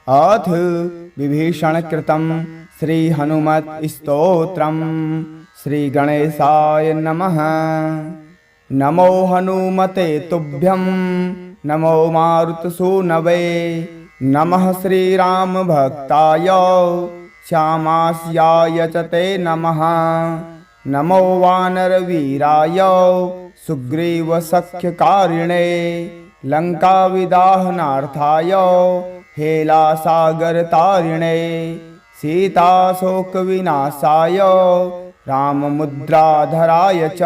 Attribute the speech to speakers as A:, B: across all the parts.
A: अथ विभीषणकृतं श्रीहनुमत्स्तोत्रम्। श्रीगणेशाय नमः। नमो हनुमते तुभ्यं नमो मारुतसूनवे। नमः श्रीरामभक्ताय श्यामास्याय च ते नमः। नमो वानरवीराय सुग्रीवसख्यकारिणे। लङ्काविदाहनार्थाय हेलासागरतारिणे। सीताशोकविनाशाय राममुद्राधराय च।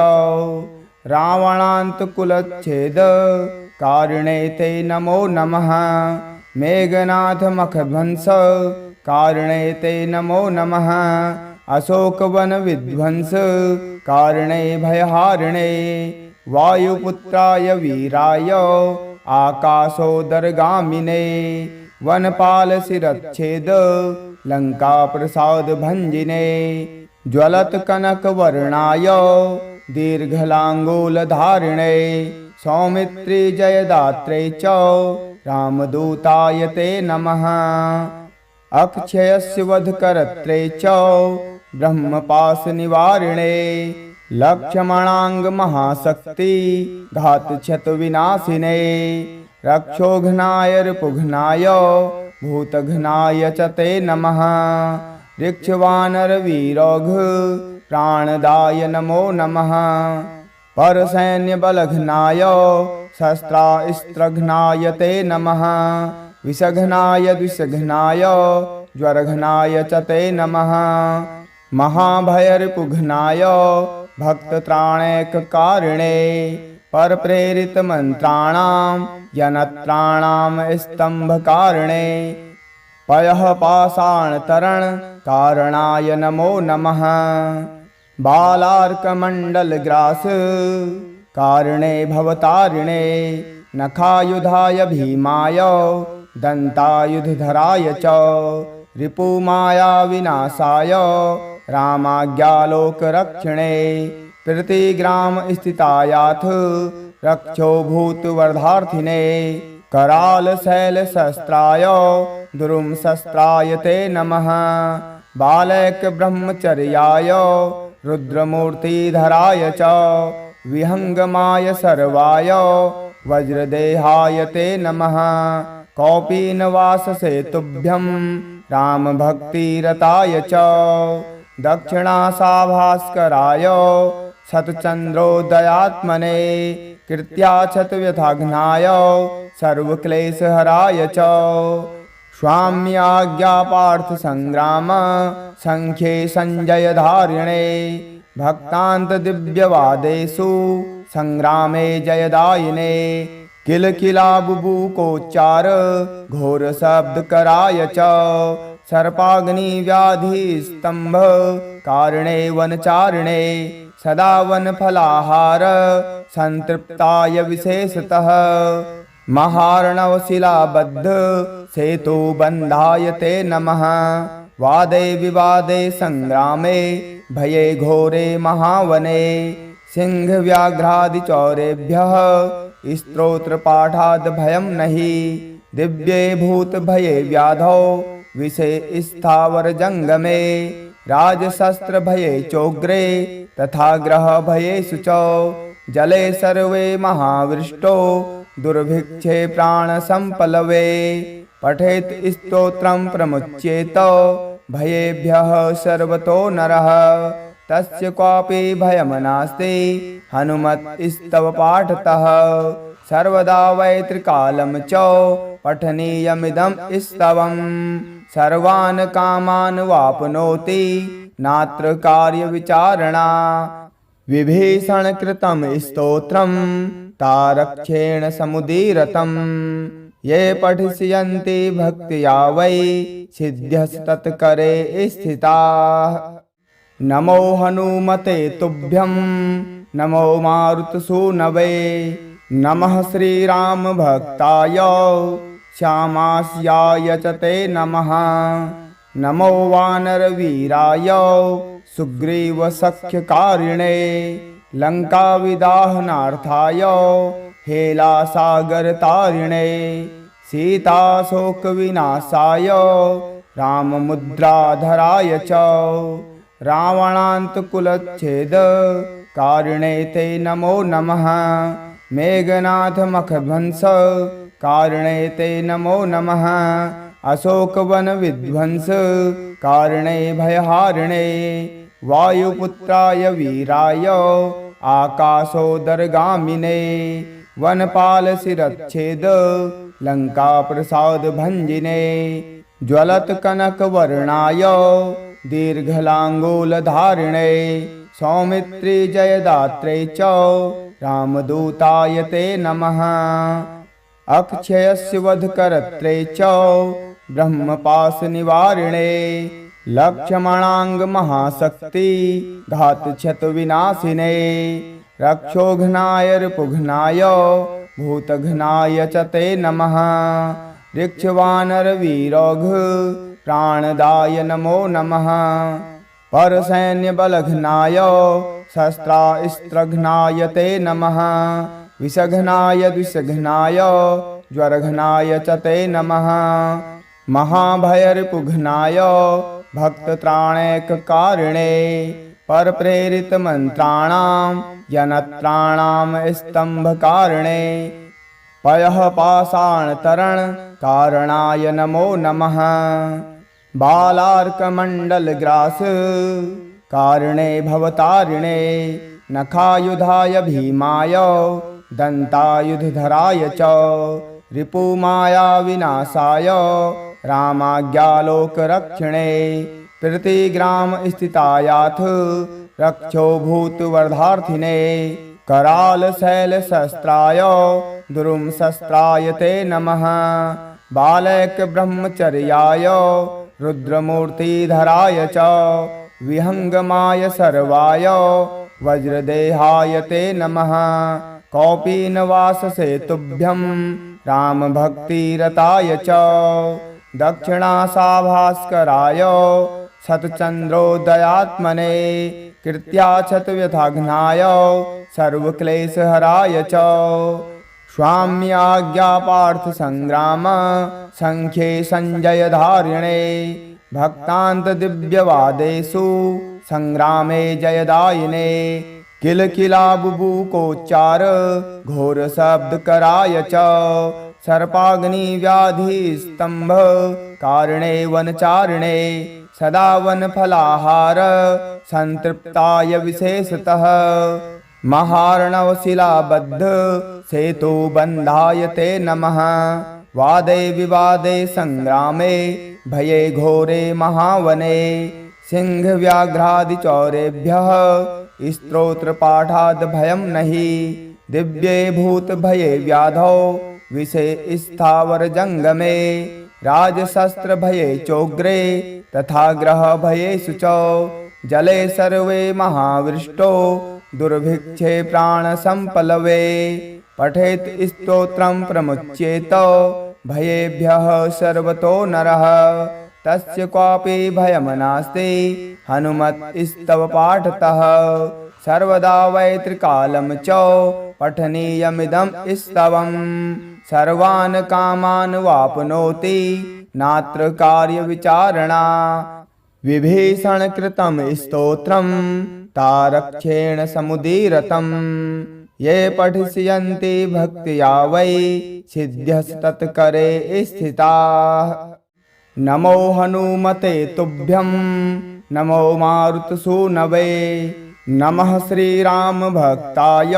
A: रावणान्तकुलच्छेदकारिणे ते नमो नमः। मेघनाथमखध्वंसकारिणे ते नमो नमः। अशोकवनविध्वंसकारिणे भयहारिणे। वायुपुत्राय वीराय आकाशोदरगामिने। वनपालशिरच्छेद लङ्काप्रसादभञ्जिने। ज्वलत्कनकवर्णाय दीर्घलाङ्गूलधारिणे। सौमित्रि जयदात्रे च रामदूताय ते नमः। अक्षयस्य वधकर्त्रे च ब्रह्मपाशनिवारिणे। लक्ष्मणाङ्गमहाशक्ति घातक्षतविनाशिने। रक्षोघ्नाय रिपुघ्नाय भूतघ्नाय च ते नमः। ऋक्षवानरवीरौघ प्राणदाय नमो नमः। परसैन्यबलघ्नाय शस्त्रास्त्रघ्नाय ते नमः। विषघ्नाय द्विषघ्नाय ज्वरघ्नाय च ते नमः। महाभयरिपुघ्नाय भक्तत्राणैककारिणे। परप्रेरितमन्त्राणां यनत्राणां स्तम्भकारिणे। पयः पाषाणतरणकारणाय नमो नमः। बालार्कमण्डलग्रासकारिणे भवतारिणे। नखायुधाय भीमाय दन्तायुधधराय च। रिपुमायाविनाशाय रामाज्ञालोकरक्षिणे। प्रतिग्रामस्थितायाथ रक्षोभूतवर्धार्थिने। करालशैलशस्त्राय दुरुंशस्त्राय ते नमः। बालैकब्रह्मचर्याय रुद्रमूर्तिधराय च। विहङ्गमाय सर्वाय वज्रदेहाय ते नमः। कौपीनवाससे तुभ्यं रामभक्तिरताय च। दक्षिणाशाभास्कराय शतचन्द्रोदयात्मने। कृत्याक्षतव्यथाघ्नाय सर्वक्लेशहराय च। स्वाम्याज्ञापार्थसङ्ग्राम सङ्ख्ये सञ्जयधारिणे। भक्तान्तदिव्यवादेषु सङ्ग्रामे जयदायिने। किलकिलाबुबुकोच्चार घोरशब्दकराय च। सर्पाग्निव्याधिस्तम्भकारिणे वनचारिणे। सदा वनफलाहार सन्तृप्ताय विशेषतः। महार्णवशिलाबद्ध सेतुबन्धाय ते नमः। वादे विवादे सङ्ग्रामे भये घोरे महावने। सिंहव्याघ्रादिचौरेभ्यः स्तोत्रपाठाद् भयं नहि। दिव्ये भूतभये व्याधौ विषे स्थावरजङ्गमे। राजशस्त्रभये चोग्रे तथा ग्रहभयेषु च। जले सर्वे महावृष्टो दुर्भिक्षे प्राणसम्पलवे। पठेत् स्तोत्रं प्रमुच्येत भयेभ्यः सर्वतो नरः। तस्य क्वापि भयं नास्ति हनुमत्स्तव पाठतः। सर्वदा वै त्रिकालं च पठनीयमिदं स्तवम्। सर्वान् कामान् वाप्नोति नात्र कार्यविचारणा। विभीषणकृतं स्तोत्रं तारक्षेण समुदीरतम्। ये पठिष्यन्ति भक्त्या वै सिद्ध्यस्तत्करे स्थिताः। नमो हनुमते तुभ्यं नमो मारुतसूनवे। नमः श्रीरामभक्ताय श्यामास्याय च ते नमः। नमो वानरवीराय सुग्रीवसख्यकारिणे। लङ्काविदाहनार्थाय हेलासागरतारिणे। सीताशोकविनाशाय राममुद्राधराय च रावणान्तकुलच्छेदकारिणे ते नमो नमः। मेघनाथमखध्वंसकारिणे ते नमो नमः। अशोकवनविध्वंसकारिणे भयहारिणे वायुपुत्राय वीराय आकाशोदरगामिने वनपालशिरच्छेद लङ्काप्रसादभञ्जिने ज्वलत्कनकवर्णाय दीर्घलाङ्गूलधारिणे सौमित्रि जयदात्रे च रामदूताय ते नमः। अक्षयस्य वधकर्त्रे च ब्रह्मपाशनिवारिणे लक्ष्मणाङ्गमहाशक्ति घातक्षतविनाशिने रक्षोघ्नाय रिपुघ्नाय भूतघ्नाय च ते नमः। ऋक्षवानरवीरौघ प्राणदाय नमो नमः। परसैन्यबलघ्नाय शस्त्रास्त्रघ्नाय ते नमः। विषघ्नाय द्विषघ्नाय ज्वरघ्नाय च ते नमः। महाभयरिपुघ्नाय भक्तत्राणैककारिणे परप्रेरितमन्त्राणां जनत्राणां स्तम्भकारिणे पयः पाषाणतरणकारणाय नमो नमः। बालार्कमण्डलग्रासकारिणे भवतारिणे नखायुधाय भीमाय दन्तायुधधराय च रिपुमायाविनाशाय रामाज्ञालोकरक्षिणे प्रतिग्रामस्थितायाथ रक्षो भूतवर्धार्थिने करालशैलशस्त्राय दुरुंशस्त्राय ते नमः। बालैकब्रह्मचर्याय रुद्रमूर्तिधराय च विहङ्गमाय सर्वाय वज्रदेहाय ते नमः। कौपीनवाससे तुभ्यं रामभक्तिरताय च दक्षिणाशाभास्कराय शतचन्द्रोदयात्मने कृत्याक्षतव्यथाघ्नाय सर्वक्लेशहराय च स्वाम्याज्ञापार्थसङ्ग्राम सङ्ख्ये सञ्जयधारिणे भक्तान्तदिव्यवादेषु सङ्ग्रामे जयदायिने किलकिलाबुबुकोच्चार घोरशब्दकराय च सर्पाग्निव्याधिस्तम्भकारिणे वनचारिणे सदा वनफलाहार सन्तृप्ताय विशेषतः महार्णवशिलाबद्ध सेतुबन्धाय ते नमः। वादे विवादे सङ्ग्रामे भये घोरे महावने सिंहव्याघ्रादिचौरेभ्यः स्तोत्रपाठाद् भयं नहि दिव्ये भूतभये व्याधौ विषे स्थावरजङ्गमे राजशस्त्रभये चोग्रे तथा ग्रहभयेषु च जले सर्वे महावृष्टो दुर्भिक्षे प्राणसम्पलवे पठेत् स्तोत्रं प्रमुच्येत भयेभ्यः सर्वतो नरः तस्य क्वापि भयं नास्ति हनुमत्स्तव पाठतः सर्वदा वै त्रिकालं च पठनीयमिदं स्तवम् सर्वान् कामान् वाप्नोति नात्र कार्यविचारणा विभीषणकृतं स्तोत्रं तारक्षेण समुदीरतम् ये पठिष्यन्ति भक्त्या वै सिद्ध्यस्तत्करे स्थिताः। नमो हनुमते तुभ्यं नमो मारुतसूनवे नमः श्रीरामभक्ताय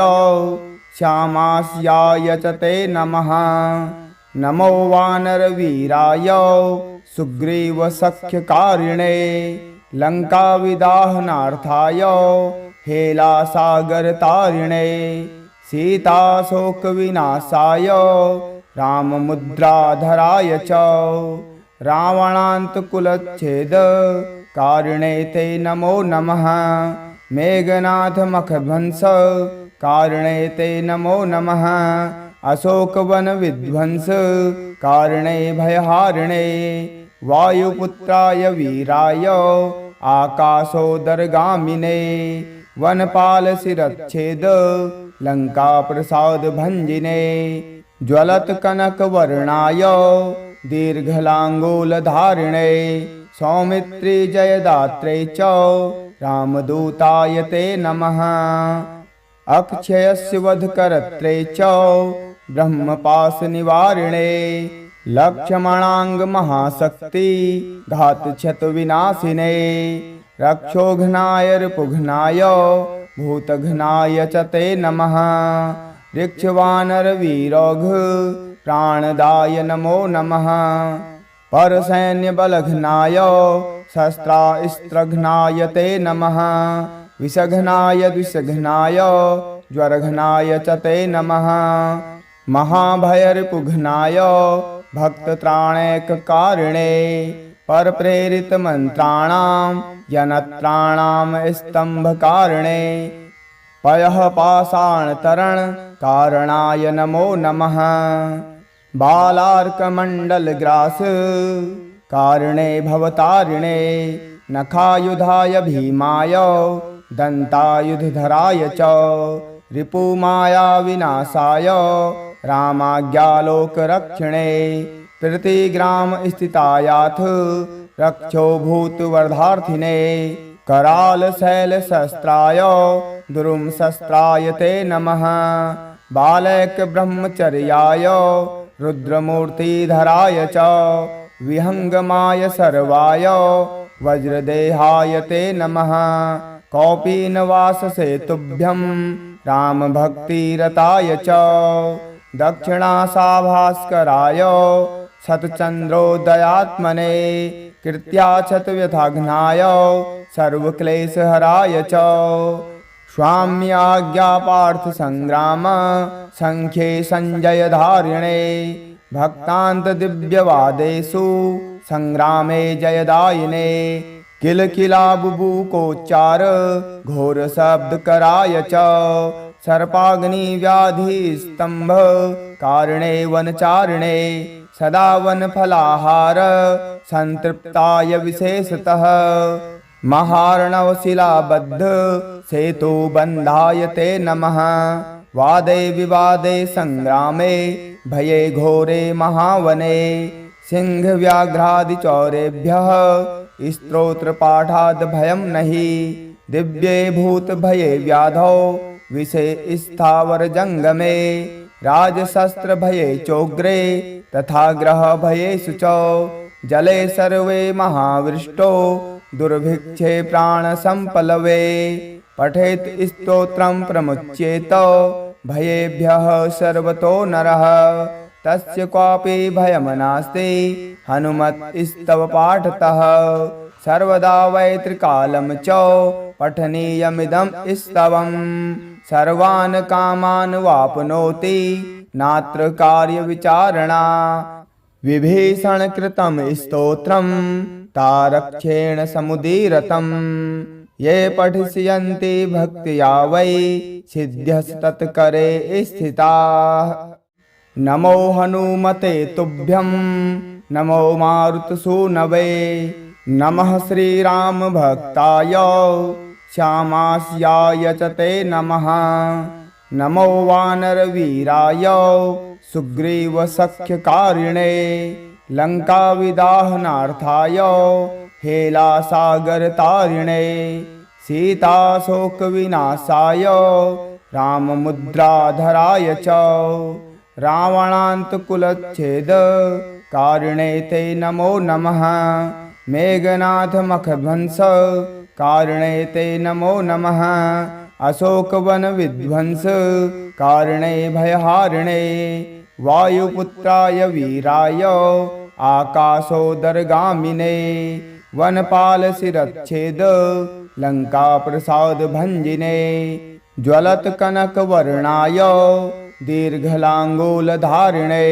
A: श्यामास्याय च ते नमः। नमो वानरवीराय सुग्रीवसख्यकारिणे लङ्काविदाहनार्थाय हेलासागरतारिणे सीताशोकविनाशाय राममुद्राधराय च रावणान्तकुलच्छेदकारिणे ते नमो नमः। मेघनाथमखध्वंसकारिणे ते नमो नमः। अशोकवनविध्वंसकारिणे भयहारिणे वायुपुत्राय वीराय आकाशोदरगामिने वनपालशिरच्छेद लङ्काप्रसादभञ्जिने ज्वलत्कनकवर्णाय दीर्घलाङ्गूलधारिणे सौमित्रि जयदात्रे च रामदूताय ते नमः। अक्षयस्य वधकर्त्रे च ब्रह्मपाशनिवारिणे लक्ष्मणाङ्गमहाशक्ति घातक्षतविनाशिने रक्षोघ्नाय रिपुघ्नाय भूतघ्नाय च ते नमः। ऋक्षवानरवीरौघ प्राणदाय नमो नमः। परसैन्यबलघ्नाय शस्त्रास्त्रघ्नाय ते नमः। विषघ्नाय द्विषघ्नाय ज्वरघ्नाय च ते नमः। महाभयरिपुघ्नाय भक्तत्राणैककारिणे परप्रेरितमन्त्राणां जनत्राणां स्तम्भकारिणे पयः पाषाणतरणकारणाय नमो नमः। बालार्कमण्डलग्रास कारिणे भवतारिणे नखायुधाय भीमाय दन्तायुधधराय च रिपुमाया विनाशाय रामाज्ञालोकरक्षणे प्रतिग्राम स्थितायाथ रक्षो भूतवर्धार्थिने करालशैलशस्त्राय दुरुंशस्त्राय ते नमः। बालैकब्रह्मचर्याय रुद्रमूर्तिधराय च विहङ्गमाय सर्वाय वज्रदेहाय ते नमः। कौपीनवाससेतुभ्यं रामभक्तिरताय च दक्षिणाशाभास्कराय शतचन्द्रोदयात्मने कृत्याक्षतव्यथाघ्नाय सर्वक्लेशहराय च स्वाम्याज्ञापार्थसङ्ग्राम सङ्ख्ये सञ्जयधारिणे भक्तान्तदिव्यवादेषु सङ्ग्रामे जयदायिने किलकिलाबुबुकोच्चार घोरशब्दकराय च सर्पाग्निव्याधिस्तम्भ कारिणे वनचारिणे सदा वनफलाहार संतृप्ताय विशेषतः महार्णवशिलाबद्ध सेतुबन्धाय ते नमः। वादे विवादे संग्रामे भये घोरे महावने सिंहव्याघ्रादिचौरेभ्यः स्तोत्रपाठाद् भयं नहि दिव्ये भूतभये व्याधौ विषे स्थावरजङ्गमे राजशस्त्रभये चोग्रे तथा ग्रहभयेषु च जले सर्वे महावृष्टो दुर्भिक्षे प्राणसम्पलवे पठेत् स्तोत्रं प्रमुच्येत भयेभ्यः सर्वतो नरः तस्य क्वापि भयं नास्ति हनुमत्स्तव पाठतः सर्वदा वै त्रिकालं च पठनीयमिदं स्तवं सर्वान् कामान् वाप्नोति नात्र कार्यविचारणा विभीषणकृतं स्तोत्रं तारक्षेण समुदीरतं ये पठिष्यन्ति भक्त्या वै सिद्ध्यस्तत्करे स्थिताः। नमो हनुमते तुभ्यं नमो मारुतसूनवे नमः श्रीरामभक्ताय श्यामास्याय च ते नमः। नमो वानरवीराय सुग्रीवसख्यकारिणे लङ्काविदाहनार्थाय हेलासागरतारिणे सीताशोकविनाशाय राममुद्राधराय च रावणान्तकुलच्छेद कारिणे ते नमो नमः। मेघनाथमखध्वंस कारिणे ते नमो नमः। अशोकवनविध्वंस कारिणे भयहारिणे वायुपुत्राय वीराय आकाशोदरगामिने वनपालशिरच्छेद लङ्काप्रसादभञ्जिने ज्वलत्कनकवर्णाय दीर्घलाङ्गूलधारिणे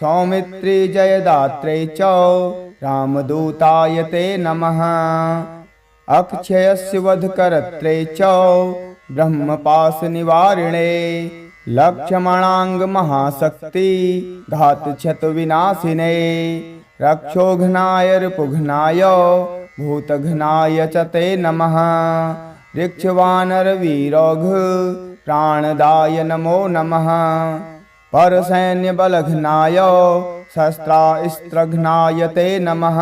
A: सौमित्रि जयदात्रे च रामदूताय ते नमः। अक्षयस्य वधकर्त्रे च ब्रह्मपाशनिवारिणे लक्ष्मणाङ्गमहाशक्ति घातक्षतविनाशिने रक्षोघ्नाय रिपुघ्नाय भूतघ्नाय च ते नमः। ऋक्षवानरवीरौघ प्राणदाय नमो नमः। परसैन्यबलघ्नाय शस्त्रास्त्रघ्नाय ते नमः।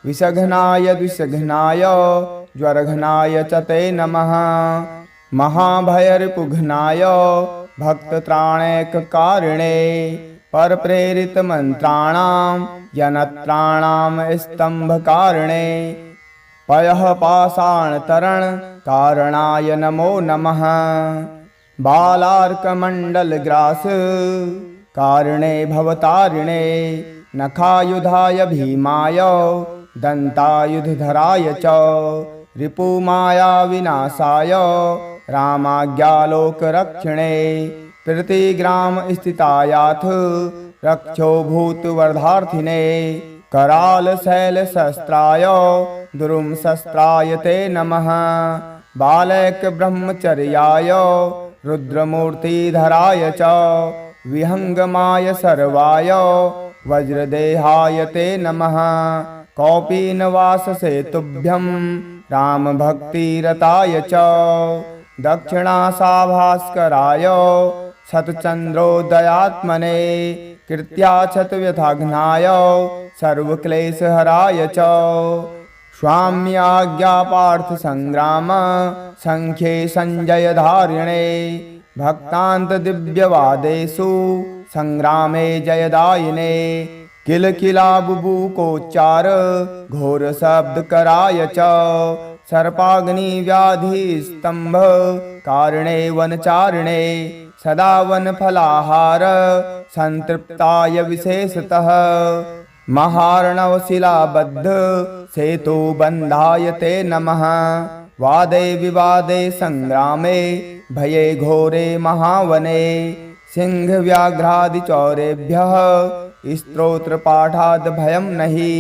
A: विषघ्नाय द्विषघ्नाय ज्वरघ्नाय च ते नमः। महाभयरिपुघ्नाय भक्तत्राणैककारिणे परप्रेरितमन्त्राणां यनत्राणां स्तम्भकारिणे पयः पाषाणतरणकारणाय नमो नमः। बालार्कमण्डलग्रास कारिणे भवतारिणे नखायुधाय भीमाय दन्तायुधधराय च रिपुमाया विनाशाय रामाज्ञालोकरक्षिणे प्रतिग्राम स्थितायाथ रक्षो भूतवर्धार्थिने करालशैलशस्त्राय दुरुं शस्त्राय ते नमः। बालैकब्रह्मचर्याय रुद्रमूर्तिधराय च विहङ्गमाय सर्वाय वज्रदेहाय ते नमः। कौपीनवाससे तुभ्यं रामभक्तिरताय च दक्षिणाशाभास्कराय शतचन्द्रोदयात्मने कृत्याक्षतव्यथाघ्नाय सर्वक्लेशहराय च स्वाम्याज्ञापार्थसङ्ग्राम सङ्ख्ये सञ्जयधारिणे भक्तान्तदिव्यवादेषु सङ्ग्रामे जयदायिने किलकिलाबुबुकोच्चार घोरशब्दकराय च सर्पाग्निव्याधिस्तम्भ कारिणे वनचारिणे सदा वनफलाहार संतृप्ताय विशेषतः महार्णवशिलाबद्ध सेतुबन्धाय ते नमः। वादे विवादे संग्रामे भये घोरे महावने सिंहव्याघ्रादिचौरेभ्यः स्तोत्रपाठाद् भयं नहि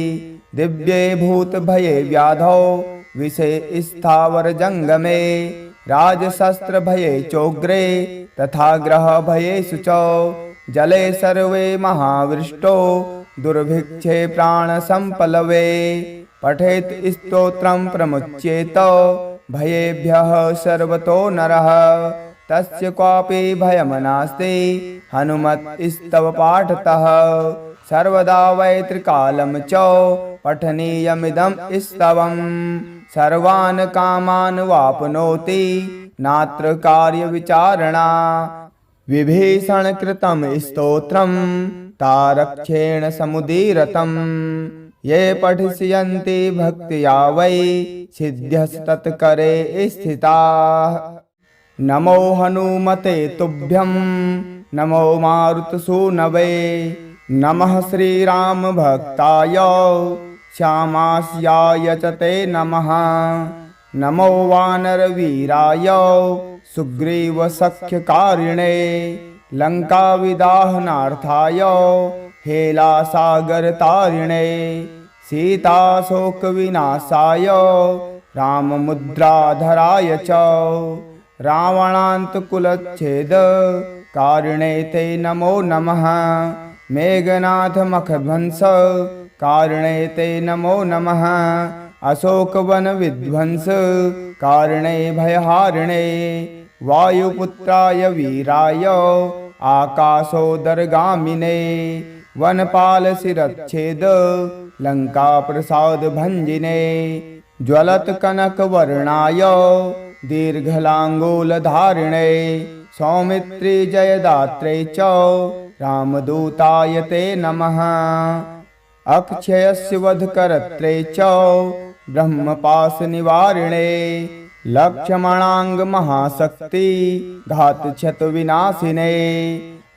A: दिव्ये भूतभये व्याधौ विषे स्थावरजङ्गमे राजशस्त्रभये चोग्रे तथा ग्रहभयेषु च जले सर्वे महावृष्टो दुर्भिक्षे प्राणसम्पलवे पठेत् स्तोत्रं प्रमुच्येत भयेभ्यः सर्वतो नरः तस्य क्वापि भयं नास्ति हनुमत्स्तव पाठतः सर्वदा वै त्रिकालं च पठनीयमिदं स्तवम् सर्वान् कामान् वाप्नोति नात्र कार्यविचारणा विभीषणकृतं स्तोत्रं तारक्षेण समुदीरतम् ये पठिष्यन्ति भक्त्या वै सिद्ध्यस्तत्करे स्थिताः। नमो हनुमते तुभ्यं नमो मारुतसूनवे नमः श्रीरामभक्ताय श्यामास्याय च ते नमः। नमो वानरवीराय सुग्रीवसख्यकारिणे लङ्काविदाहनार्थाय हेलासागरतारिणे सीताशोकविनाशाय राममुद्राधराय च रावणान्तकुलच्छेदकारिणे ते नमो नमः। मेघनाथमखध्वंस कारिणे ते नमो नमः। अशोकवनविध्वंस कारिणे भयहारिणे वायुपुत्राय वीराय आकाशोदरगामिने वनपालशिरच्छेद लङ्काप्रसादभञ्जिने ज्वलत्कनकवर्णाय दीर्घलाङ्गूलधारिणे सौमित्रि जयदात्रे च रामदूताय ते नमः। अक्षयस्य वधकर्त्रे च ब्रह्मपाशनिवारिणे लक्ष्मणाङ्गमहाशक्ति घातक्षतविनाशिने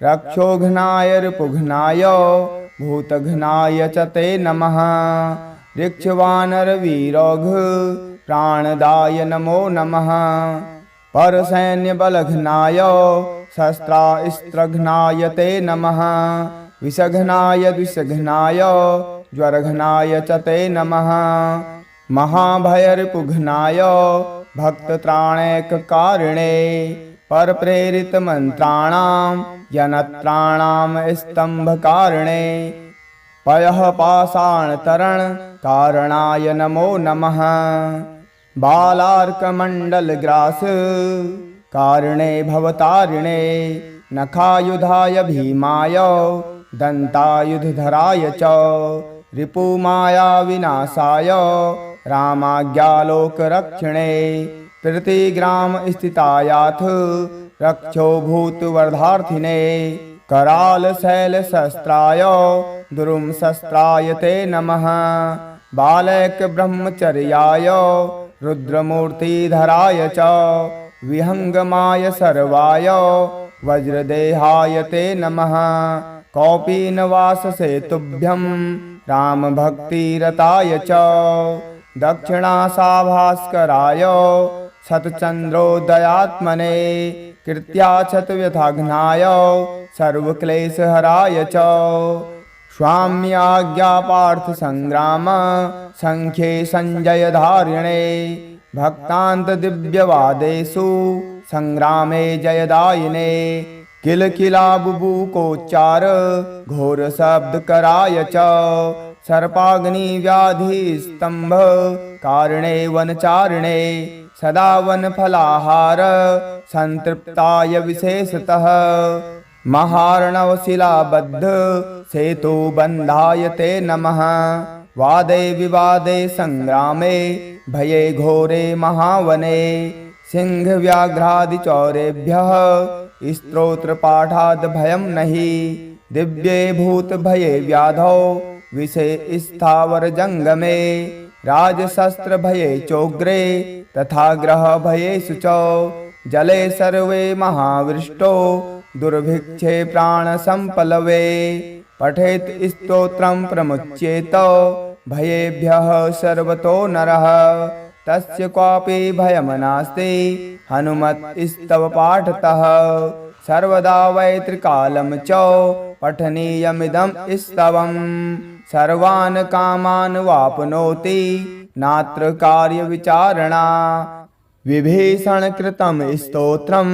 A: रक्षोघ्नाय रिपुघ्नाय भूतघ्नाय च ते नमः। ऋक्षवानरवीरौघ प्राणदाय नमो नमः। परसैन्यबलघ्नाय शस्त्रास्त्रघ्नाय ते नमः। विषघ्नाय द्विषघ्नाय ज्वरघ्नाय च ते नमः। महाभयरिपुघ्नाय भक्तत्राणैककारिणे परप्रेरितमन्त्राणां यनत्राणां स्तम्भकारिणे पयः पाषाणतरणकारणाय नमो नमः। बालार्कमण्डलग्रास कारिणे भवतारिणे नखायुधाय भीमाय दन्तायुधधराय च रिपुमाया विनाशाय रामाज्ञालोकरक्षणे प्रतिग्राम स्थितायाथ रक्षो भूतवर्धार्थिने कराल शैल शस्त्राय दुरुम शस्त्राय ते नमः बालक ब्रह्मचर्याय रुद्रमूर्तिधराय च विहंगमाय सर्वाय वज्रदेहाय ते नमः कौपीनवाससे तुभ्यं रामभक्तिरताय च दक्षिणासाभास्कराय शतचन्द्रोदयात्मने कृत्याक्षतव्यथाघ्नाय सर्वक्लेशहराय च स्वाम्याज्ञापार्थसङ्ग्राम सङ्ख्ये सञ्जयधारिणे भक्तान्तदिव्यवादेषु सङ्ग्रामे जयदायिने किलकिलाबुबुकोच्चार घोरशब्दकराय च सर्पाग्निव्याधिस्तम्भ कारणे वनचारिणे सदा वनफलाहार संतृप्ताय विशेषतः महार्णवशिलाबद्ध सेतुबन्धाय ते नमः वादे विवादे संग्रामे भये घोरे महावने सिंहव्याघ्रादिचौरेभ्यः स्तोत्रपाठाद् भयं नहि दिव्ये भूतभये व्याधौ विषे स्थावरजङ्गमे राजशस्त्रभये चोग्रे तथा ग्रहभयेषु च जले सर्वे महावृष्टो दुर्भिक्षे प्राणसम्पलवे पठेत् स्तोत्रं प्रमुच्येत भयेभ्यः सर्वतो नरः तस्य क्वापि भयं नास्ति हनुमत्स्तव पाठतः सर्वदा वै त्रिकालं च पठनीयमिदं स्तवं सर्वान् कामान् वाप्नोति नात्र कार्यविचारणा विभीषणकृतं स्तोत्रं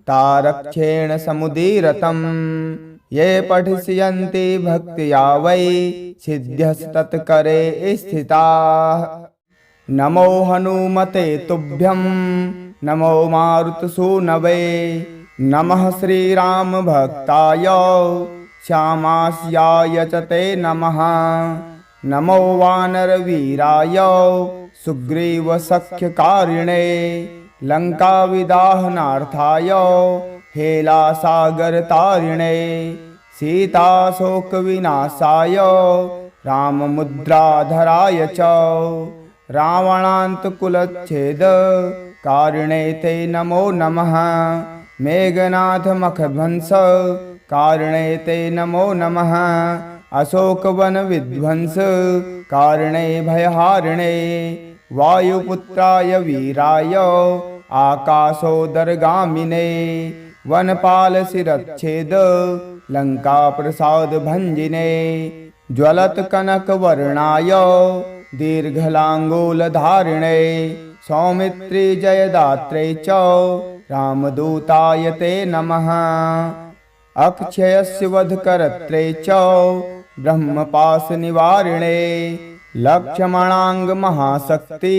A: तारक्षेण समुदीरतं ये पठिष्यन्ति भक्त्या वै सिद्ध्यस्तत्करे स्थिताः नमो हनुमते तुभ्यं नमो मारुतसूनवे नमः श्रीरामभक्ताय श्यामास्याय च ते नमः नमो वानरवीराय सुग्रीवसख्यकारिणे लङ्काविदाहनार्थाय हेलासागरतारिणे सीताशोकविनाशाय राममुद्राधराय च रावणान्तकुलच्छेद कारिणे ते नमो नमः मेघनाथमखध्वंस कारिणे ते नमो नमः अशोकवनविध्वंस कारिणे भयहारिणे वायुपुत्राय वीराय आकाशोदरगामिने वनपालशिरच्छेद लङ्काप्रसादभञ्जिने ज्वलत्कनकवर्णाय दीर्घलाङ्गूलधारिणे सौमित्रि जयदात्रे च रामदूताय ते नमः अक्षयस्य वधकर्त्रे च ब्रह्मपाशनिवारिणे लक्ष्मणाङ्गमहाशक्ति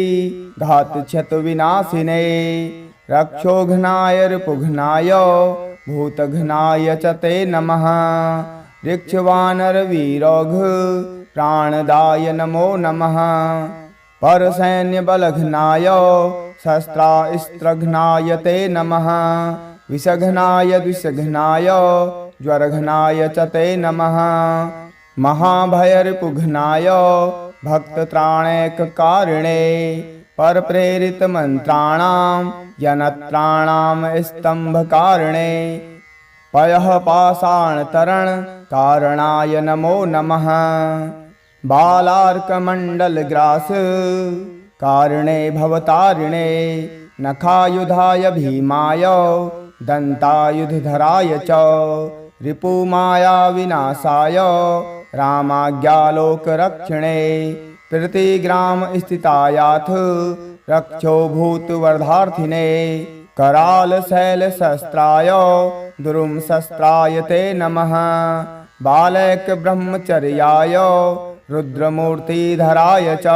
A: घातक्षतविनाशिने रक्षोघ्नाय रिपुघ्नाय भूतघ्नाय च ते नमः ऋक्षवानरवीरौघ प्राणदाय नमो नमः परसैन्यबलघ्नाय शस्त्रास्त्रघ्नाय ते नमः विषघ्नाय द्विषघ्नाय ज्वरघ्नाय च ते नमः महाभयरिपुघ्नाय भक्तत्राणैककारिणे परप्रेरितमन्त्राणां यनत्राणां स्तम्भकारिणे पयः पाषाणतरणकारणाय नमो नमः बालार्कमण्डलग्रास कारिणे भवतारिणे नखायुधाय भीमाय दन्तायुधधराय च रिपुमाया विनाशाय रामाज्ञालोकरक्षणे प्रतिग्राम स्थितायाथ रक्षो भूतवर्धार्थिने कराल शैल शस्त्राय दुरुम शस्त्राय ते नमः बालक ब्रह्मचर्याय रुद्रमूर्तिधराय च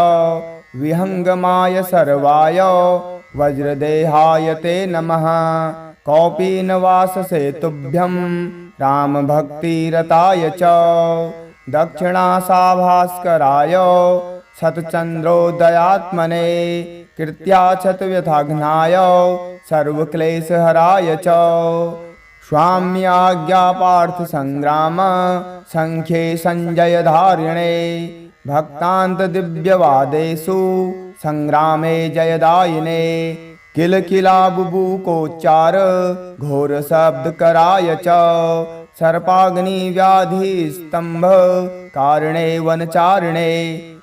A: विहंगमाय सर्वाय वज्रदेहाय ते नमः कौपीनवाससे तुभ्यं रामभक्तिरताय च दक्षिणासाभास्कराय शतचन्द्रोदयात्मने कृत्याक्षतव्यथाघ्नाय सर्वक्लेशहराय च स्वाम्याज्ञापार्थसङ्ग्राम सङ्ख्ये सञ्जयधारिणे भक्तान्तदिव्यवादेषु सङ्ग्रामे जयदायिने किलकिलाबुबुकोच्चार घोरशब्दकराय च सर्पाग्निव्याधिस्तम्भ कारणे वनचारिणे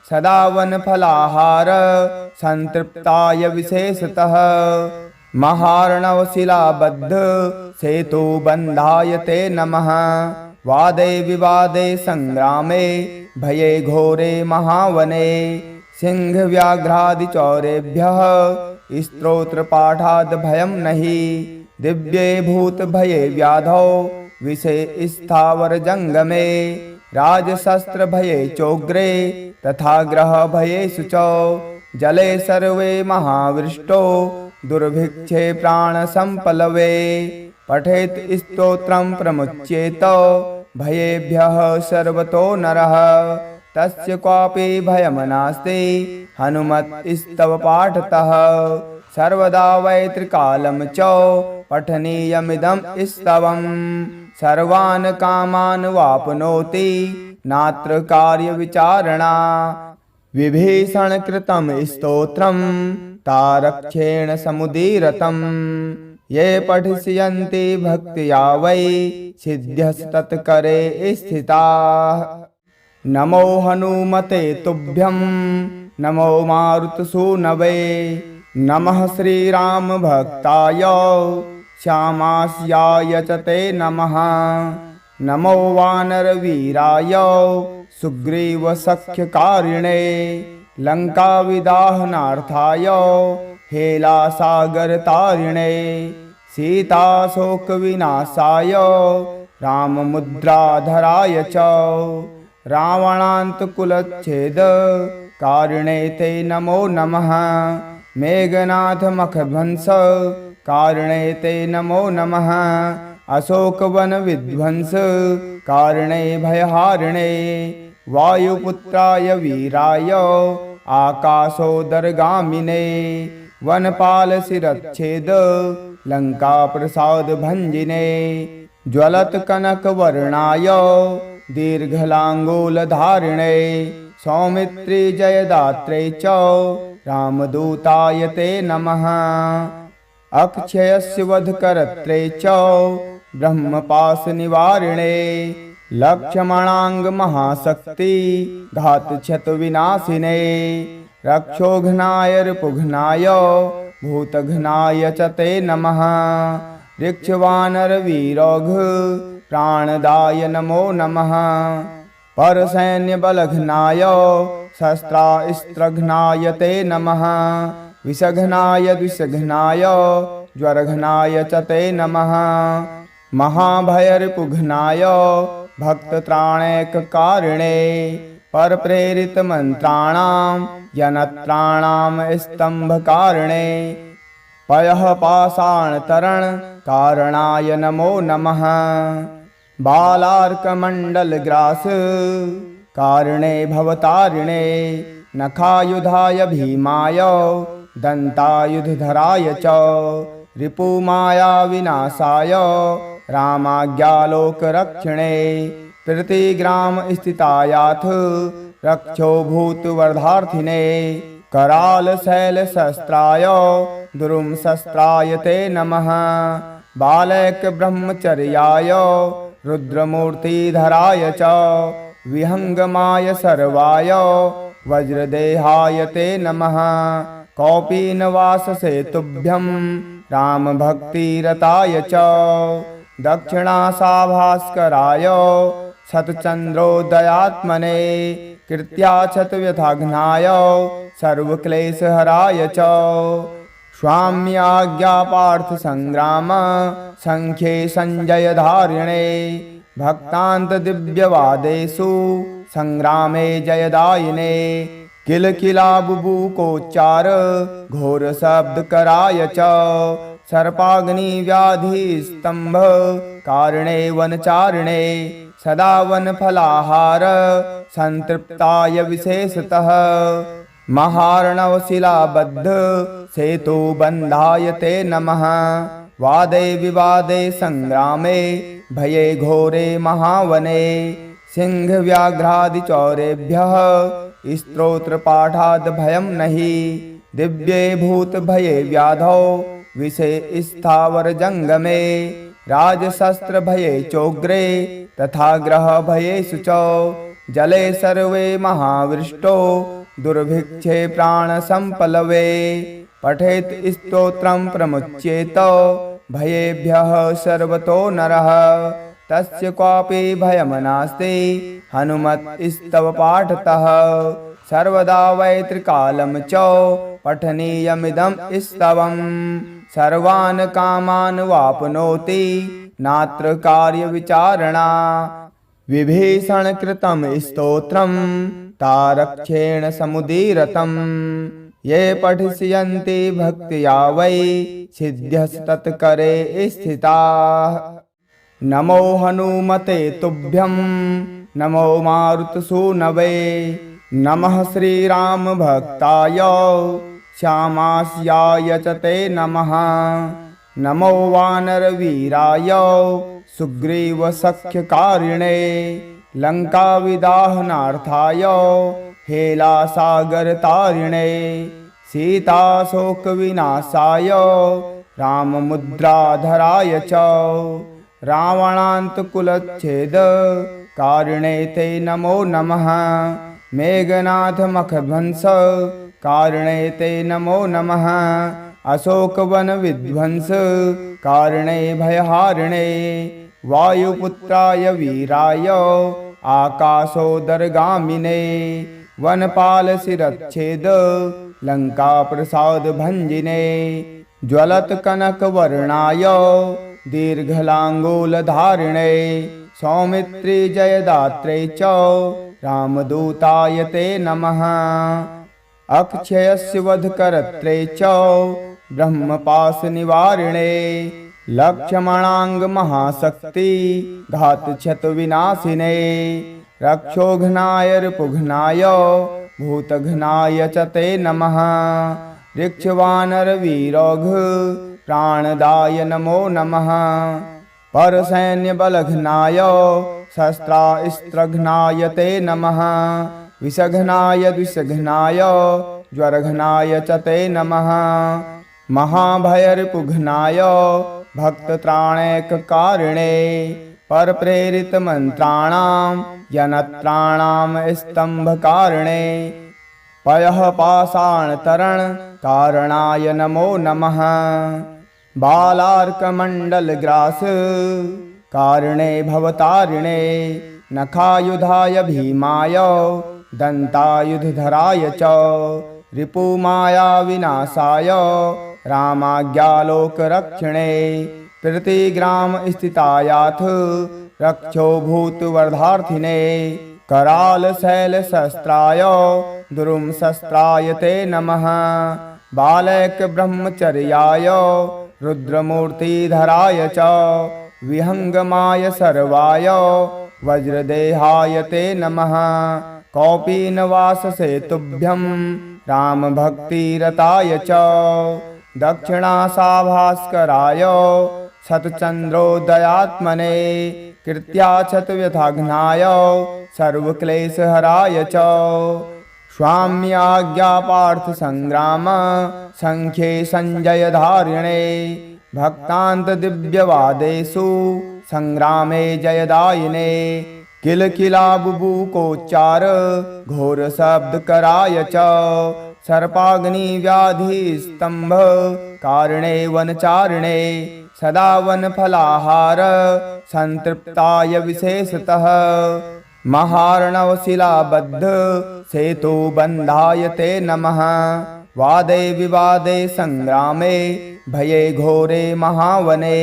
A: सदा वनफलाहार संतृप्ताय विशेषतः महार्णवशिलाबद्ध सेतुबन्धाय ते नमः वादे विवादे संग्रामे भये घोरे महावने सिंहव्याघ्रादिचौरेभ्यः स्तोत्रपाठाद् भयं नहि दिव्ये भूतभये व्याधौ विषे स्थावरजङ्गमे राजशस्त्रभये चोग्रे तथा ग्रहभयेषु च जले सर्वे महावृष्टो दुर्भिक्षे प्राणसम्पलवे पठेत् स्तोत्रं प्रमुच्येत भयेभ्यः सर्वतो नरः तस्य क्वापि भयं नास्ति हनुमत्स्तव पाठतः सर्वदा वै त्रिकालं च पठनीयमिदं स्तवम् सर्वान् कामान् वाप्नोति नात्र कार्यविचारणा विभीषणकृतं स्तोत्रं तारक्षेण समुदीरतम् ये पठिष्यन्ति भक्त्या वै सिद्ध्यस्तत्करे स्थिताः नमो हनुमते तुभ्यं नमो मारुतसूनवे नमः श्रीरामभक्ताय श्यामास्याय च ते नमः नमो वानरवीराय सुग्रीवसख्यकारिणे लङ्काविदाहनार्थाय हेलासागरतारिणे सीताशोकविनाशाय राममुद्राधराय च रावणान्तकुलच्छेद कारिणे ते नमो नमः मेघनाथमखध्वंस कारिणे ते नमो नमः अशोकवनविध्वंस कारिणे भयहारिणे वायुपुत्राय वीराय आकाशोदरगामिने वनपालशिरच्छेद लङ्काप्रसादभञ्जिने ज्वलत्कनकवर्णाय दीर्घलाङ्गूलधारिणे सौमित्रि जयदात्रे च रामदूताय ते नमः अक्षयस्य वधकर्त्रे च ब्रह्मपाशनिवारिणे लक्ष्मणाङ्गमहाशक्ति घातक्षतविनाशिने रक्षोघ्नाय रिपुघ्नाय भूतघ्नाय च ते नमः ऋक्षवानरवीरौघ प्राणदाय नमो नमः परसैन्यबलघ्नाय शस्त्रास्त्रघ्नाय ते नमः विषघ्नाय द्विषघ्नाय ज्वरघ्नाय च ते नमः महाभयरिपुघ्नाय भक्तत्राणैककारिणे परप्रेरितमन्त्राणां जनत्राणां स्तम्भकारिणे पयः पाषाणतरणकारणाय नमो नमः बालार्कमण्डलग्रास कारिणे भवतारिणे नखायुधाय भीमाय दन्तायुधधराय च रिपुमायाविनाशाय रामाज्ञालोकरक्षिणे प्रतिग्रामस्थितायाथ रक्षो भूतवर्धार्थिने करालशैलशस्त्राय दुरुंशस्त्राय ते नमः बालैकब्रह्मचर्याय रुद्रमूर्तिधराय च विहङ्गमाय सर्वाय वज्रदेहाय ते नमः कौपीनवाससे तुभ्यं रामभक्तिरताय च दक्षिणासाभास्कराय शतचन्द्रोदयात्मने कृत्याक्षतव्यथाघ्नाय सर्वक्लेशहराय च स्वाम्याज्ञापार्थसङ्ग्राम सङ्ख्ये सञ्जयधारिणे भक्तान्तदिव्यवादेषु सङ्ग्रामे जयदायिने किलकिलाबुबुकोच्चार घोरशब्दकराय च सर्पाग्नि व्याधि स्तंभ कारणे वनचारिणे सदा वनफलाहार संतृप्ताय विशेषतः महार्णवशिलाबद्ध सेतु बंधाय ते नमः वादे विवादे संग्रामे भये घोरे महावने सिंह व्याघ्रादि चौरेभ्यः स्तोत्र पाठाद भयं नहि दिव्ये भूत भये व्याधौ विषे स्थावर जंगमे राजशस्त्र भये चोग्रे तथा ग्रह भये शुचौ जले सर्वे महावृष्टो दुर्भिक्षे प्राण संपलवे पठेत स्तोत्रं प्रमुच्येत भयेभ्यः सर्वतो नरः तस्य क्वापि भयं नास्ति हनुमत्स्तव पाठतः सर्वदा वै त्रिकालं च पठनीयमिदं स्तवम् सर्वान् कामान् वाप्नोति नात्र कार्यविचारणा विभीषण कृतं स्तोत्रं तारक्षेण समुदीरतं ये पठिष्यन्ति भक्त्या वै सिद्ध्यस्तत्करे स्थिताः नमो हनुमते तुभ्यं नमो मारुतसूनवे नमः श्रीराम भक्ताय श्यामास्याय च ते नमः नमो वानरवीराय सुग्रीवसख्यकारिणे लङ्काविदाहनार्थाय हेलासागरतारिणे सीताशोकविनाशाय राममुद्राधराय च रावणान्तकुलच्छेद कारिणे ते नमो नमः मेघनाथमखध्वंस कारिणे ते नमो नमः अशोकवन विध्वंस कारिणे भयहारिणे वायुपुत्राय वीराय आकाशोदरगामिने वनपाल शिरच्छेद लंका प्रसाद भंजिने ज्वलत कनक वर्णाय दीर्घलांगूलधारिणे सौमित्री जयदात्रे च रामदूताय ते नमः अक्षयस्य वधकर्त्रे च ब्रह्मपाशनिवारिणे लक्ष्मणांग महाशक्ति घातक्षतविनाशिने रक्षोघ्नाय रिपुघ्नाय भूतघ्नाय च ते नमः ऋक्षवानरवीरौघ प्राणदाय नमो नमः परसैन्यबलघ्नाय शस्त्रास्त्रघ्नाय ते नमः विषघ्नाय द्विषघ्नाय ज्वरघ्नाय च ते नमः महाभयरिपुघ्नाय भक्तत्राणैककारिणे परप्रेरितमन्त्राणां यनत्राणां स्तम्भकारिणे पयः पाषाणतरण कारणाय नमो नमः बालार्कमण्डलग्रास कारिणे भवतारिणे नखायुधाय भीमाय दन्तायुधधराय च रिपुमाया विनाशाय रामाज्ञालोकरक्षिणे प्रतिग्राम स्थितायाथ रक्षो भूतवर्धार्थिने करालशैलशस्त्राय दुरुंशस्त्राय ते नमः बालैक ब्रह्मचर्याय रुद्रमूर्तिधराय च विहंगमाय सर्वाय वज्रदेहाय ते नमः कौपीनवाससे तुभ्यं रामभक्तिरताय च दक्षिणासाभास्कराय शतचन्द्रोदयात्मने कृत्याक्षतव्यथाघ्नाय सर्वक्लेशहराय च स्वाम्याज्ञापार्थसङ्ग्राम सङ्ख्ये सञ्जयधारिणे भक्तान्तदिव्यवादेषु सङ्ग्रामे जयदायिने किलकिलाबुबुकोच्चार घोरशब्दकराय च सर्पाग्निव्याधिस्तम्भ कारिणे वनचारिणे सदा वनफलाहार संतृप्ताय विशेषतः महार्णवशिलाबद्ध सेतुबन्धाय ते नमः वादे विवादे संग्रामे भये घोरे महावने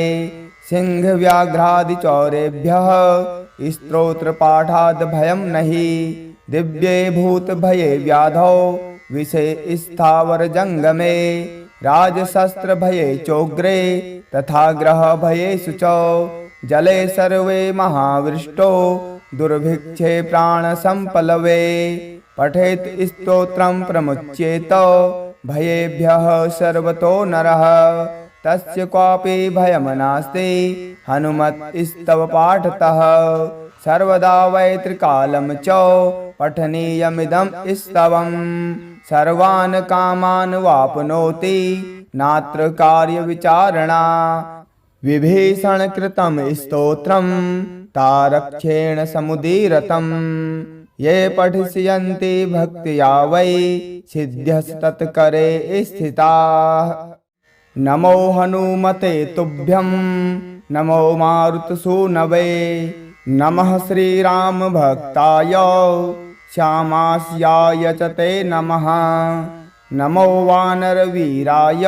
A: सिंहव्याघ्रादिचौरेभ्यः स्तोत्रपाठाद् भयं नहि दिव्ये भूत भये व्याधौ विषे स्थावर जंगमे राजशस्त्रभये चोग्रे तथा ग्रहभयेषु च जले सर्वे महावृष्टो दुर्भिक्षे प्राणसम्पलवे पठेत् स्तोत्रं प्रमुच्येत भयेभ्यः सर्वतो नरः तस्य क्वापि भयं नास्ति हनुमत्स्तव पाठतः सर्वदा वै त्रिकालं च पठनीयमिदं स्तवम् सर्वान् कामान् वाप्नोति नात्र कार्यविचारणा विभीषणकृतं स्तोत्रं तारक्षेण समुदीरतम् ये पठिष्यन्ति भक्त्या वै सिद्ध्यस्तत्करे स्थिताः नमो हनुमते तुभ्यं नमो मारुतसूनवे नमः श्रीरामभक्ताय श्यामास्याय च ते नमः नमो वानरवीराय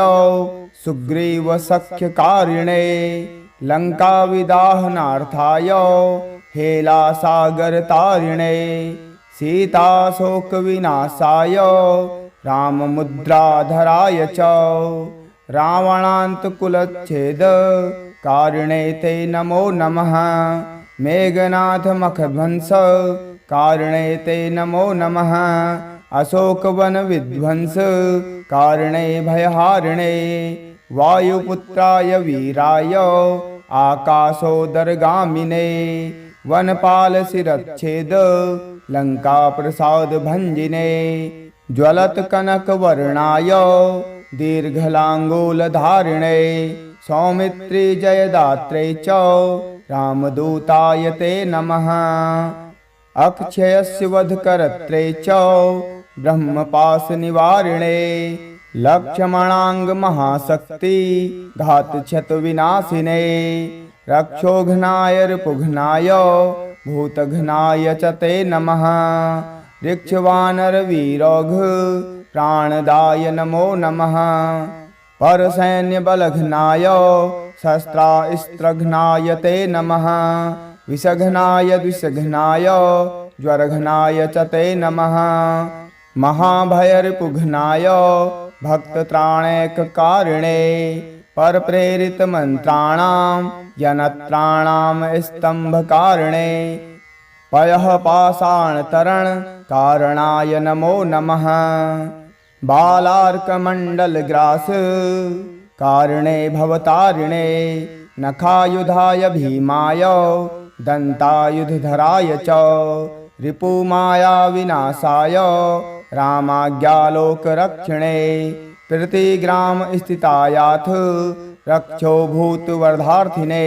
A: सुग्रीवसख्यकारिणे लङ्काविदाहनार्थाय हेलासागरतारिणे सीताशोकविनाशाय राममुद्राधराय च रावणान्तकुलच्छेदकारिणे ते नमो नमः मेघनाथमखध्वंस कारिणे ते नमो नमः अशोकवनविध्वंस कारिणे भयहारिणे वायुपुत्राय वीराय आकाशोदरगामिने वनपालशिरच्छेद लङ्काप्रसादभञ्जिने ज्वलत्कनकवर्णाय दीर्घलाङ्गूलधारिणे सौमित्रि जयदात्रे च रामदूताय ते नमः अक्षयस्य वधकर्त्रे च ब्रह्मपाशनिवारिणे लक्ष्मणाङ्गमहाशक्ति घातक्षतविनाशिने रक्षोघ्नाय रिपुघ्नाय भूतघ्नाय च ते नमः ऋक्षवानरवीरौघ प्राणदाय नमो नमः परसैन्यबलघ्नाय शस्त्रास्त्रघ्नाय ते नमः विषघ्नाय द्विषघ्नाय ज्वरघ्नाय च ते नमः महाभयरिपुघ्नाय भक्तत्राणैककारिणे परप्रेरितमन्त्राणां जनत्राणां स्तम्भकारिणे पयः पाषाणतरणकारणाय नमो नमः बालार्कमण्डलग्रास कारिणे भवतारिणे नखायुधाय भीमाय दन्तायुधधराय च रिपुमायाविनाशाय रामाज्ञालोकरक्षिणे प्रतिग्रामस्थितायाथ रक्षो भूतवर्धार्थिने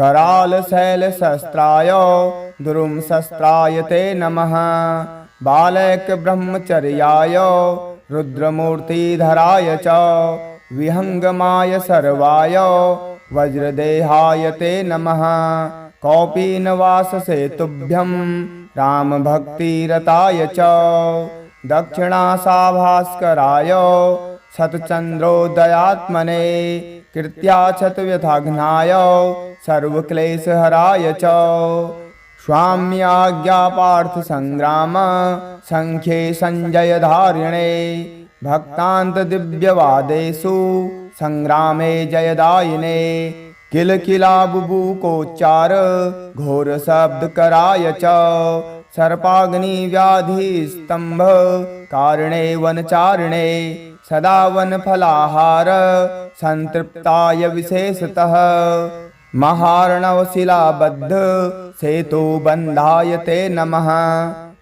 A: करालशैलशस्त्राय दुरुंशस्त्राय ते नमः बालैकब्रह्मचर्याय रुद्रमूर्तिधराय च विहङ्गमाय सर्वाय वज्रदेहाय ते नमः कौपीनवाससे तुभ्यं रामभक्तिरताय च दक्षिणाशाभास्कराय शतचन्द्रोदयात्मने कृत्याक्षतव्यथाघ्नाय सर्वक्लेशहराय च स्वाम्याज्ञापार्थसङ्ग्राम सङ्ख्ये सञ्जयधारिणे भक्तान्तदिव्यवादेषु सङ्ग्रामे जयदायिने किलकिलाबुबुकोच्चार घोरशब्दकराय च सर्पाग्निव्याधिस्तम्भ कारिणे वनचारिणे सदा वनफलाहार संतृप्ताय विशेषतः महार्णवशिलाबद्ध सेतुबन्धाय ते नमः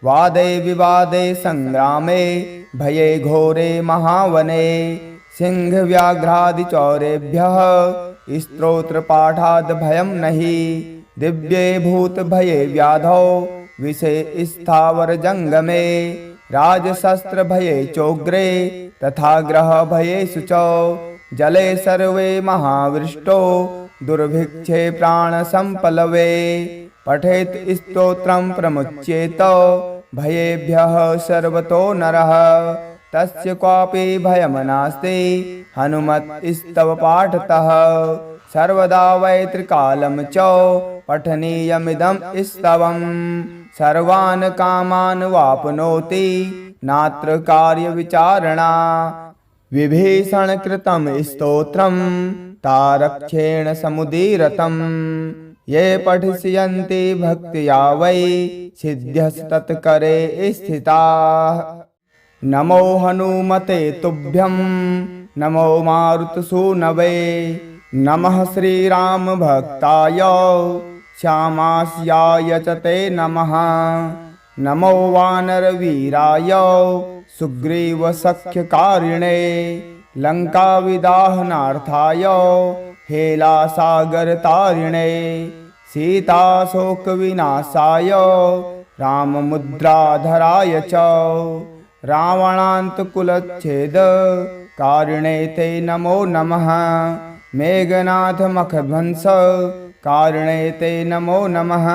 A: वादे विवादे संग्रामे भये घोरे महावने सिंहव्याघ्रादिचौरेभ्यः स्तोत्रपाठाद् भयं नहि दिव्ये भूतभये व्याधौ विषे स्थावरजङ्गमे राजशस्त्रभये चोग्रे तथा ग्रहभयेषु च जले सर्वे महावृष्टो दुर्भिक्षे प्राणसम्पलवे पठेत् स्तोत्रं प्रमुच्येत भयेभ्यः सर्वतो नरः तस्य क्वापि भयं नास्ति हनुमत्स्तव पाठतः सर्वदा वै त्रिकालं च पठनीयमिदं स्तवम् सर्वान् कामान् वाप्नोति नात्र कार्यविचारणा विभीषणकृतं स्तोत्रं तारक्षेण समुदीरतं ये पठिष्यन्ति भक्त्या वै सिद्ध्यस्तत्करे स्थिताः। नमो हनुमते तुभ्यं नमो मारुतसूनवे नमः श्रीरामभक्ताय श्यामास्याय च ते नमः। नमो वानरवीराय सुग्रीवसख्यकारिणे लङ्काविदाहनार्थाय हेलासागरतारिणे सीताशोकविनाशाय राममुद्राधराय च रावणान्तकुलच्छेदकारिणे ते नमो नमः। मेघनाथमखध्वंसकारिणे ते नमो नमः।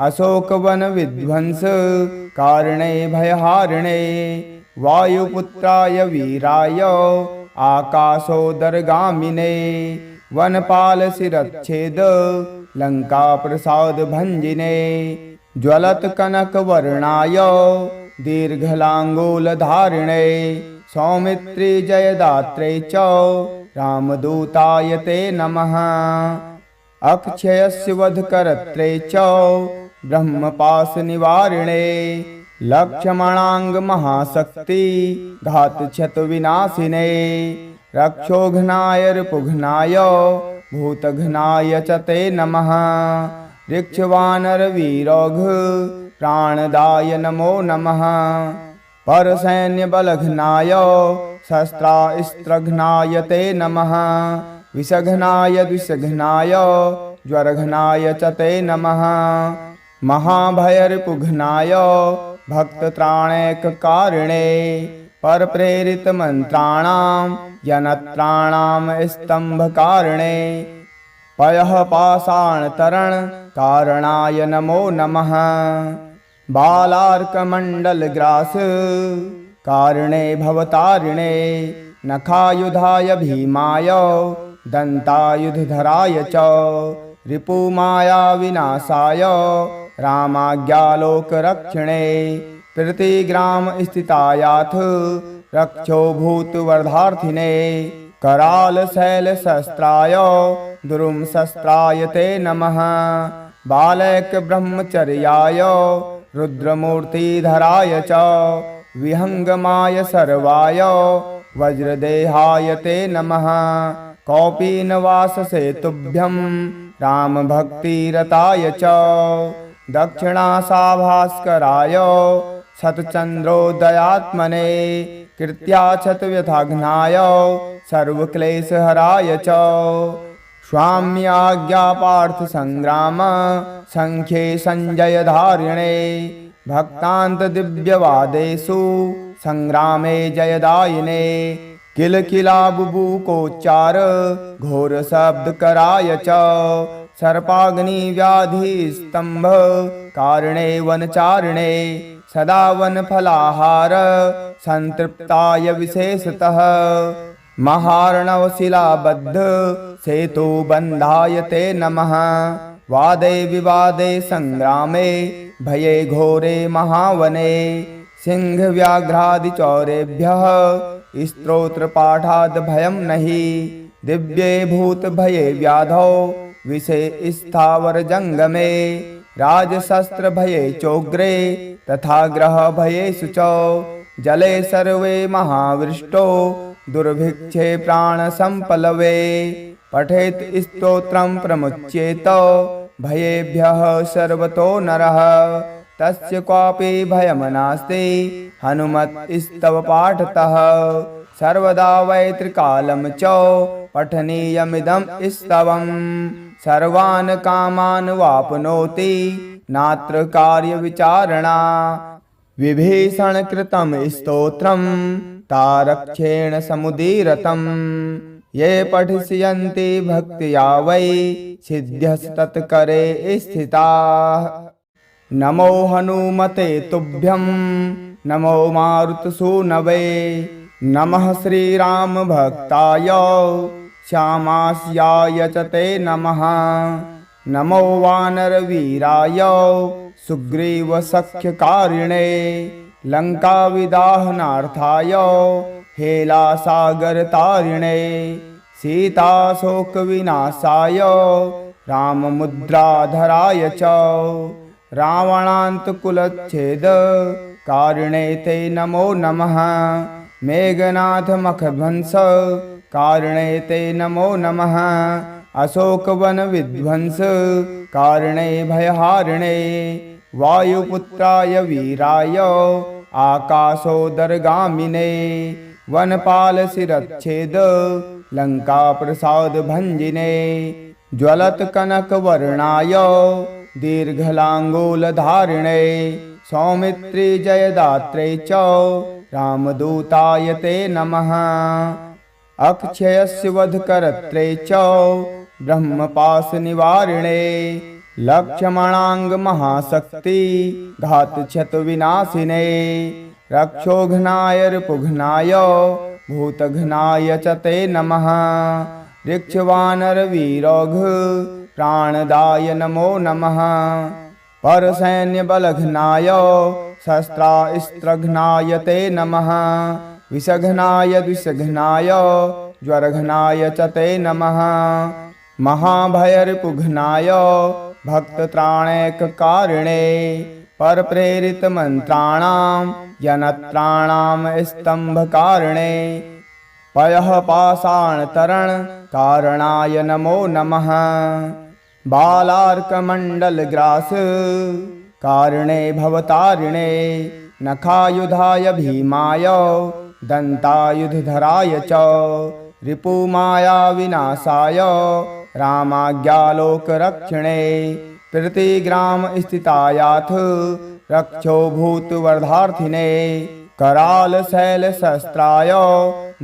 A: अशोकवनविध्वंसकारिणे भयहारिणे वायुपुत्राय वीराय आकाशोदरगामिने वनपालशिरच्छेद लङ्काप्रसादभञ्जिने ज्वलत्कनकवर्णाय दीर्घलाङ्गूलधारिणे सौमित्रि जयदात्रे च रामदूताय ते नमः। अक्षयस्य वधकर्त्रे च ब्रह्मपाशनिवारिणे लक्ष्मणाङ्गमहाशक्ति घातक्षतविनाशिने रक्षोघ्नाय रिपुघ्नाय भूतघ्नाय च ते नमः। ऋक्षवानरवीरौघ प्राणदाय नमो नमः। परसैन्यबलघ्नाय शस्त्रास्त्रघ्नाय ते नमः। विषघ्नाय द्विषघ्नाय ज्वरघ्नाय च ते नमः। महाभयरिपुघ्नाय भक्तत्राणैककारिणे परप्रेरितमन्त्राणां यनत्राणां स्तम्भकारिणे पयः पाषाणतरणकारणाय नमो नमः। बालार्कमण्डलग्रासकारिणे भवतारिणे नखायुधाय भीमाय दन्तायुधधराय च रिपुमायाविनाशाय रामाज्ञालोकरक्षणे प्रतिग्रामस्थितायाथ रक्षो भूतवर्धार्थिने करालशैलशस्त्राय दुरुंशस्त्राय ते नमः। बालैकब्रह्मचर्याय रुद्रमूर्तिधराय च विहङ्गमाय सर्वाय वज्रदेहाय ते नमः। कौपीनवाससेतुभ्यं रामभक्तिरताय च दक्षिणाशाभास्कराय शतचन्द्रोदयात्मने कृत्याक्षतव्यथाघ्नाय सर्वक्लेशहराय च स्वाम्याज्ञापार्थसङ्ग्राम सङ्ख्ये सञ्जयधारिणे भक्तान्तदिव्यवादेषु सङ्ग्रामे जयदायिने किलकिलाबुबुकोच्चार घोरशब्दकराय च सर्पाग्निव्याधिस्तम्भ कारिणे वनचारिणे सदा वनफलाहार संतृप्ताय विशेषतः महार्णवशिलाबद्ध सेतुबन्धाय ते नमः। वादे विवादे संग्रामे भये घोरे महावने सिंहव्याघ्रादिचौरेभ्यः स्तोत्रपाठाद् भयं नहि दिव्ये भूतभये व्याधौ विषे स्थावरजङ्गमे राजशस्त्रभये चोग्रे तथा ग्रहभयेषु च जले सर्वे महावृष्टो दुर्भिक्षे प्राणसम्पलवे पठेत् स्तोत्रं प्रमुच्येत भयेभ्यः सर्वतो नरः तस्य क्वापि भयं नास्ति हनुमत्स्तव पाठतः सर्वदा वै त्रिकालं च पठनीयमिदं स्तवं सर्वान् कामान् वाप्नोति नात्र कार्यविचारणा। विभीषणकृतं स्तोत्रं तारक्षेण समुदीरतं ये पठिष्यन्ति भक्त्या वै सिद्ध्यस्तत्करे स्थिताः। नमो हनुमते तुभ्यं नमो मारुतसूनवे नमः श्रीरामभक्ताय श्यामास्याय च ते नमः। नमो वानरवीराय सुग्रीवसख्यकारिणे लङ्काविदाहनार्थाय हेलासागरतारिणे सीताशोकविनाशाय राममुद्राधराय च रावणान्तकुलच्छेदकारिणे ते नमो नमः मेघनाथमखध्वंस कारिणे ते नमो नमः अशोकवनविध्वंस कारिणे भयहारिणे वायुपुत्राय वीराय आकाशोदरगामिने वनपालशिरच्छेद लङ्काप्रसादभञ्जिने ज्वलत्कनकवर्णाय दीर्घलाङ्गूलधारिणे सौमित्रि जयदात्रे च रामदूताय ते नमः अक्षयस्य वधकर्त्रे च ब्रह्मपाशनिवारिणे लक्ष्मणाङ्गमहाशक्ति घातक्षतविनाशिने रक्षोघ्नाय रिपुघ्नाय भूतघ्नाय च ते नमः ऋक्षवानरवीरौघ प्राणदाय नमो नमः परसैन्यबलघ्नाय शस्त्रास्त्रघ्नाय ते नमः विषघ्नाय द्विषघ्नाय ज्वरघ्नाय च ते नमः महाभयरिपुघ्नाय भक्तत्राणैककारिणे परप्रेरितमन्त्राणां जनत्राणां स्तम्भकारिणे पयः पाषाणतरणकारणाय नमो नमः बालार्कमण्डलग्रास कारिणे भवतारिणे नखायुधाय भीमाय दन्तायुधधराय च रिपुमायाविनाशाय रामाज्ञालोकरक्षिणे प्रतिग्रामस्थितायाथ रक्षो भूतवर्धार्थिने करालशैलशस्त्राय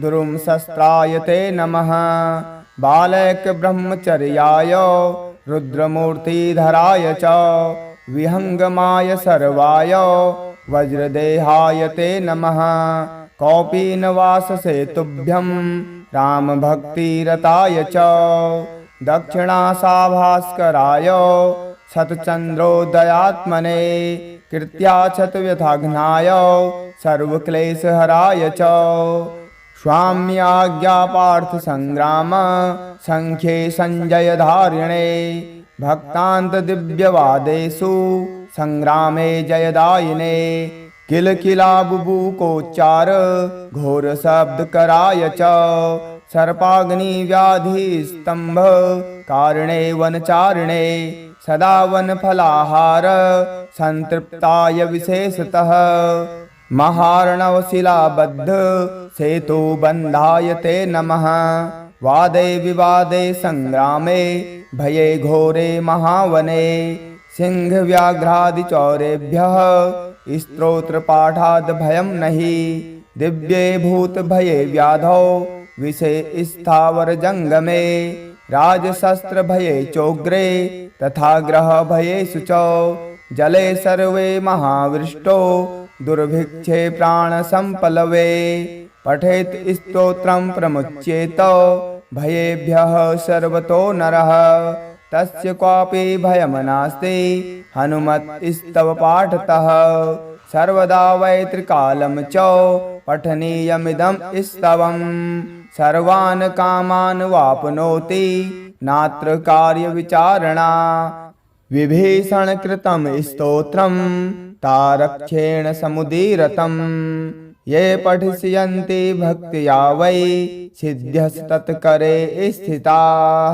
A: दुरुंशस्त्राय ते नमः बालैकब्रह्मचर्याय रुद्रमूर्तिधराय च विहङ्गमाय सर्वाय वज्रदेहाय ते नमः कौपीनवाससे तुभ्यं रामभक्तिरताय च दक्षिणाशाभास्कराय शतचन्द्रोदयात्मने कृत्याक्षतव्यथाघ्नाय सर्वक्लेशहराय च स्वाम्याज्ञापार्थसङ्ग्राम सङ्ख्ये सञ्जयधारिणे भक्तान्तदिव्यवादेषु सङ्ग्रामे जयदायिने किलकिलाबुबुकोच्चार घोरशब्दकराय च सर्पाग्निव्याधिस्तम्भ कारिणे वनचारिणे सदा वनफलाहार संतृप्ताय विशेषतः महार्णवशिलाबद्ध सेतुबन्धाय ते नमः वादे विवादे संग्रामे भये घोरे महावने सिंहव्याघ्रादिचौरेभ्यः स्तोत्रपाठाद् भयं नहि दिव्ये भूतभये व्याधौ विषे स्थावरजङ्गमे राजशस्त्रभये चोग्रे तथा ग्रहभयेषु च जले सर्वे महावृष्टो दुर्भिक्षे प्राणसम्पलवे पठेत् स्तोत्रं प्रमुच्येत भयेभ्यः सर्वतो नरः तस्य क्वापि भयं नास्ति हनुमत्स्तव पाठतः सर्वदा वै त्रिकालं च पठनीयमिदं स्तवम् सर्वान् कामान् वाप्नोति नात्र कार्यविचारणा विभीषणकृतं स्तोत्रं तारक्षेण समुदीरतम् ये पठिष्यन्ति भक्त्या वै सिद्ध्यस्तत्करे स्थिताः।